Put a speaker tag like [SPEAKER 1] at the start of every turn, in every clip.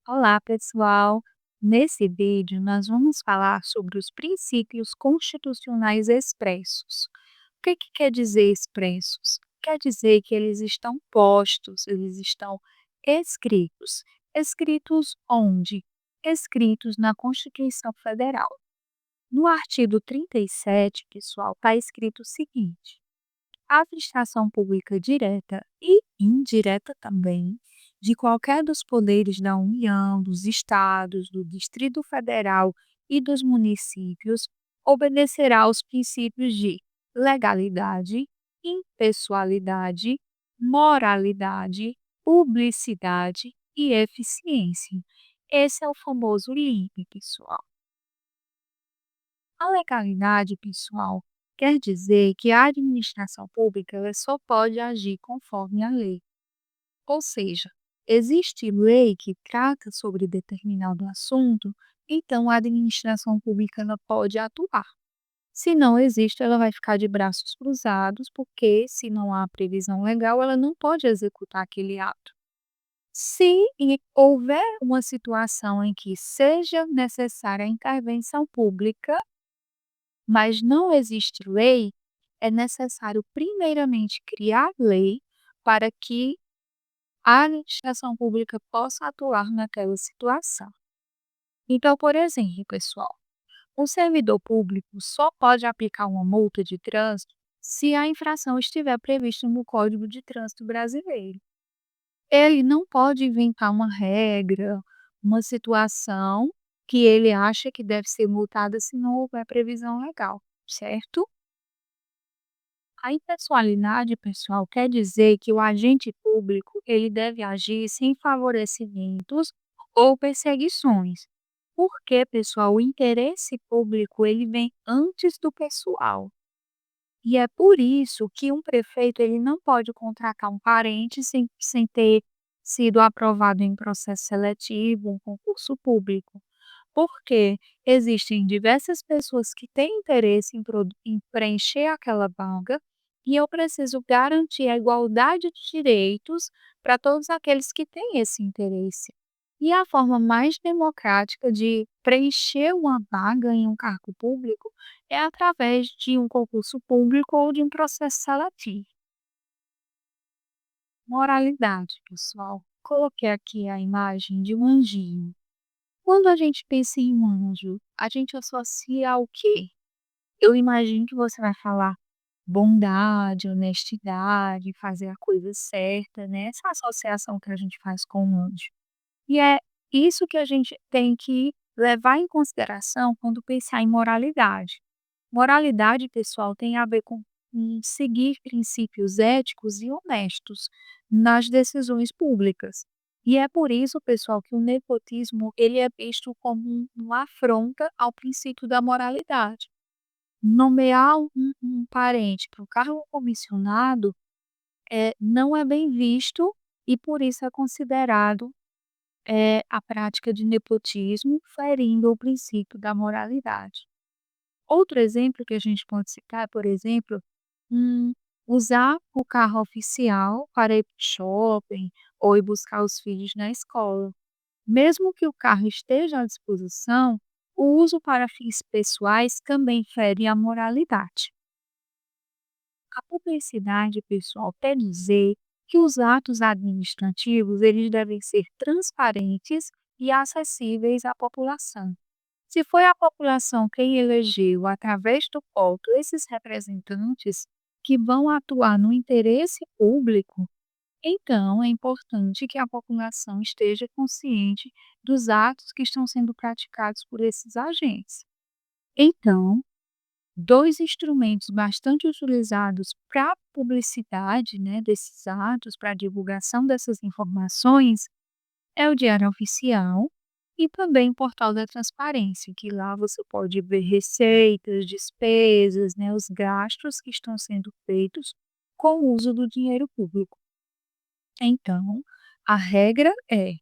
[SPEAKER 1] Olá, pessoal! Nesse vídeo, nós vamos falar sobre os princípios constitucionais expressos. O que quer dizer expressos? Quer dizer que eles estão postos, eles estão escritos. Escritos onde? Escritos na Constituição Federal. No artigo 37, pessoal, está escrito o seguinte: a administração pública direta e indireta também, de qualquer dos poderes da União, dos estados, do Distrito Federal e dos municípios, obedecerá aos princípios de legalidade, impessoalidade, moralidade, publicidade e eficiência. Esse é o famoso LIMP, pessoal. A legalidade, pessoal, quer dizer que a administração pública ela só pode agir conforme a lei. Ou seja, existe lei que trata sobre determinado assunto, então a administração pública ela pode atuar. Se não existe, ela vai ficar de braços cruzados, porque se não há previsão legal, ela não pode executar aquele ato. Se houver uma situação em que seja necessária a intervenção pública, mas não existe lei, é necessário primeiramente criar lei para que a administração pública possa atuar naquela situação. Então, por exemplo, pessoal, um servidor público só pode aplicar uma multa de trânsito se a infração estiver prevista no Código de Trânsito Brasileiro. Ele não pode inventar uma regra, uma situação que ele acha que deve ser multada se não houver previsão legal, certo? A impessoalidade, pessoal, quer dizer que o agente público ele deve agir sem favorecimentos ou perseguições. Porque, pessoal, o interesse público ele vem antes do pessoal. E é por isso que um prefeito ele não pode contratar um parente sem ter sido aprovado em processo seletivo, um concurso público. Porque existem diversas pessoas que têm interesse em preencher aquela vaga e eu preciso garantir a igualdade de direitos para todos aqueles que têm esse interesse. E a forma mais democrática de preencher uma vaga em um cargo público é através de um concurso público ou de um processo seletivo. Moralidade, pessoal. Coloquei aqui a imagem de um anjinho. Quando a gente pensa em um anjo, a gente associa ao quê? Eu imagino que você vai falar bondade, honestidade, fazer a coisa certa, né? Essa associação que a gente faz com o anjo. E é isso que a gente tem que levar em consideração quando pensar em moralidade. Moralidade, pessoal, tem a ver com seguir princípios éticos e honestos nas decisões públicas. E é por isso, pessoal, que o nepotismo ele é visto como uma afronta ao princípio da moralidade. Nomear um parente para o cargo comissionado não é bem visto e por isso é considerado a prática de nepotismo, ferindo o princípio da moralidade. Outro exemplo que a gente pode citar, por exemplo, hum, usar o carro oficial para ir para o shopping ou ir buscar os filhos na escola. Mesmo que o carro esteja à disposição, o uso para fins pessoais também fere a moralidade. A publicidade, pessoal, quer dizer que os atos administrativos eles devem ser transparentes e acessíveis à população. Se foi a população quem elegeu, através do voto, esses representantes que vão atuar no interesse público, então é importante que a população esteja consciente dos atos que estão sendo praticados por esses agentes. Então, dois instrumentos bastante utilizados para publicidade, né, desses atos, para divulgação dessas informações, é o Diário Oficial e também o Portal da Transparência, que lá você pode ver receitas, despesas, né, os gastos que estão sendo feitos com o uso do dinheiro público. Então, a regra é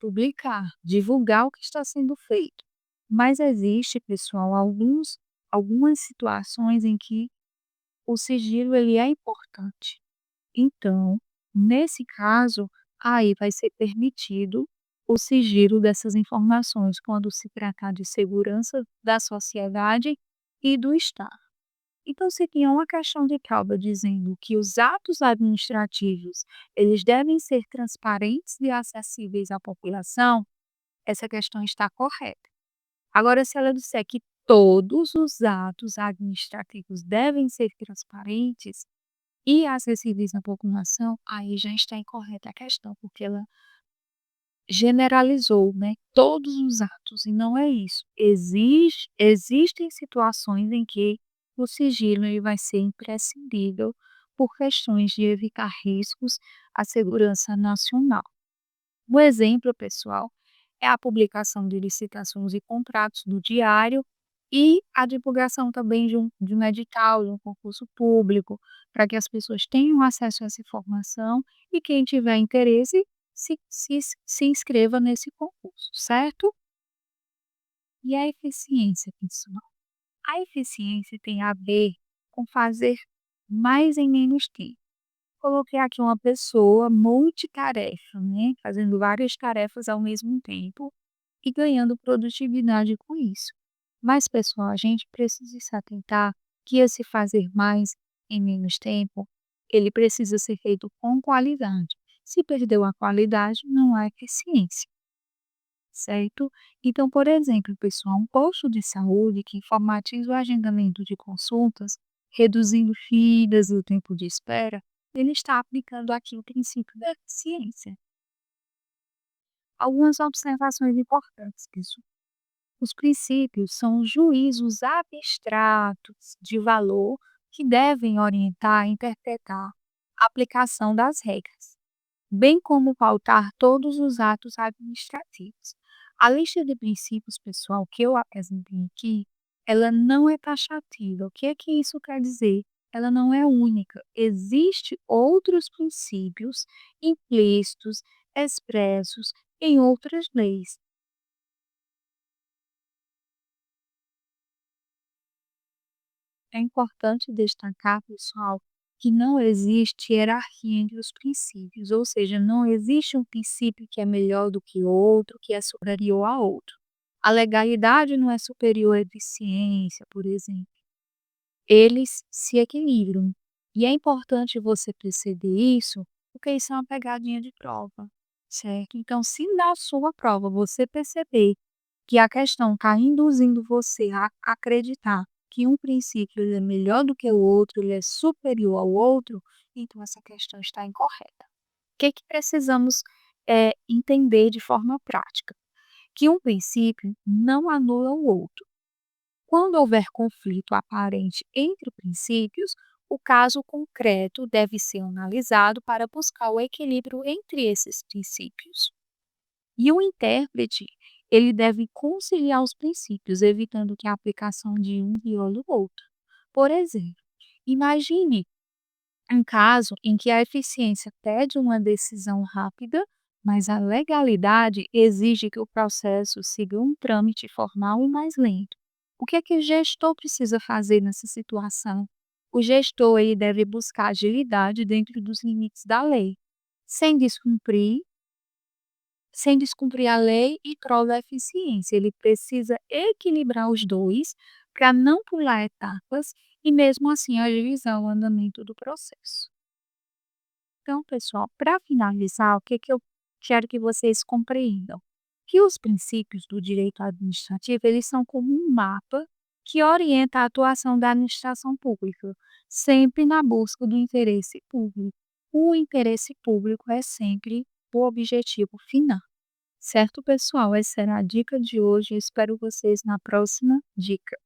[SPEAKER 1] publicar, divulgar o que está sendo feito. Mas existe, pessoal, algumas situações em que o sigilo ele é importante. Então, nesse caso, aí vai ser permitido o sigilo dessas informações quando se tratar de segurança da sociedade e do Estado. Então, se tinha uma questão de prova dizendo que os atos administrativos, eles devem ser transparentes e acessíveis à população, essa questão está correta. Agora, se ela disser que todos os atos administrativos devem ser transparentes e acessíveis à população, aí já está incorreta a questão, porque ela generalizou, né, todos os atos, e não é isso. Existem situações em que o sigilo ele vai ser imprescindível por questões de evitar riscos à segurança nacional. Um exemplo, pessoal, é a publicação de licitações e contratos do diário e a divulgação também de um edital, de um concurso público, para que as pessoas tenham acesso a essa informação e quem tiver interesse se inscreva nesse concurso, certo? E a eficiência, pessoal? A eficiência tem a ver com fazer mais em menos tempo. Coloquei aqui uma pessoa multitarefa, né, fazendo várias tarefas ao mesmo tempo e ganhando produtividade com isso. Mas, pessoal, a gente precisa se atentar que esse fazer mais em menos tempo, ele precisa ser feito com qualidade. Se perdeu a qualidade, não há eficiência, certo? Então, por exemplo, pessoal, um posto de saúde que informatiza o agendamento de consultas, reduzindo filas e o tempo de espera, ele está aplicando aqui o princípio da eficiência. Algumas observações importantes, pessoal. Os princípios são juízos abstratos de valor que devem orientar e interpretar a aplicação das regras, bem como pautar todos os atos administrativos. A lista de princípios, pessoal, que eu apresentei aqui, ela não é taxativa. O que é que isso quer dizer? Ela não é única. Existem outros princípios implícitos, expressos em outras leis. É importante destacar, pessoal, que não existe hierarquia entre os princípios, ou seja, não existe um princípio que é melhor do que outro, que é superior a outro. A legalidade não é superior à eficiência, por exemplo. Eles se equilibram. E é importante você perceber isso, porque isso é uma pegadinha de prova, certo? Então, se na sua prova você perceber que a questão está induzindo você a acreditar que um princípio ele é melhor do que o outro, ele é superior ao outro, então essa questão está incorreta. O que que precisamos entender de forma prática? Que um princípio não anula o outro. Quando houver conflito aparente entre princípios, o caso concreto deve ser analisado para buscar o equilíbrio entre esses princípios. E o intérprete, ele deve conciliar os princípios, evitando que a aplicação de um viole o outro. Por exemplo, imagine um caso em que a eficiência pede uma decisão rápida, mas a legalidade exige que o processo siga um trâmite formal e mais lento. O que o gestor precisa fazer nessa situação? O gestor ele deve buscar agilidade dentro dos limites da lei, sem descumprir a lei e prol da eficiência. Ele precisa equilibrar os dois para não pular etapas e, mesmo assim, agilizar o andamento do processo. Então, pessoal, para finalizar, o que eu quero que vocês compreendam? Que os princípios do direito administrativo, eles são como um mapa que orienta a atuação da administração pública, sempre na busca do interesse público. O interesse público é sempre o objetivo final. Certo, pessoal? Essa era a dica de hoje. Eu espero vocês na próxima dica.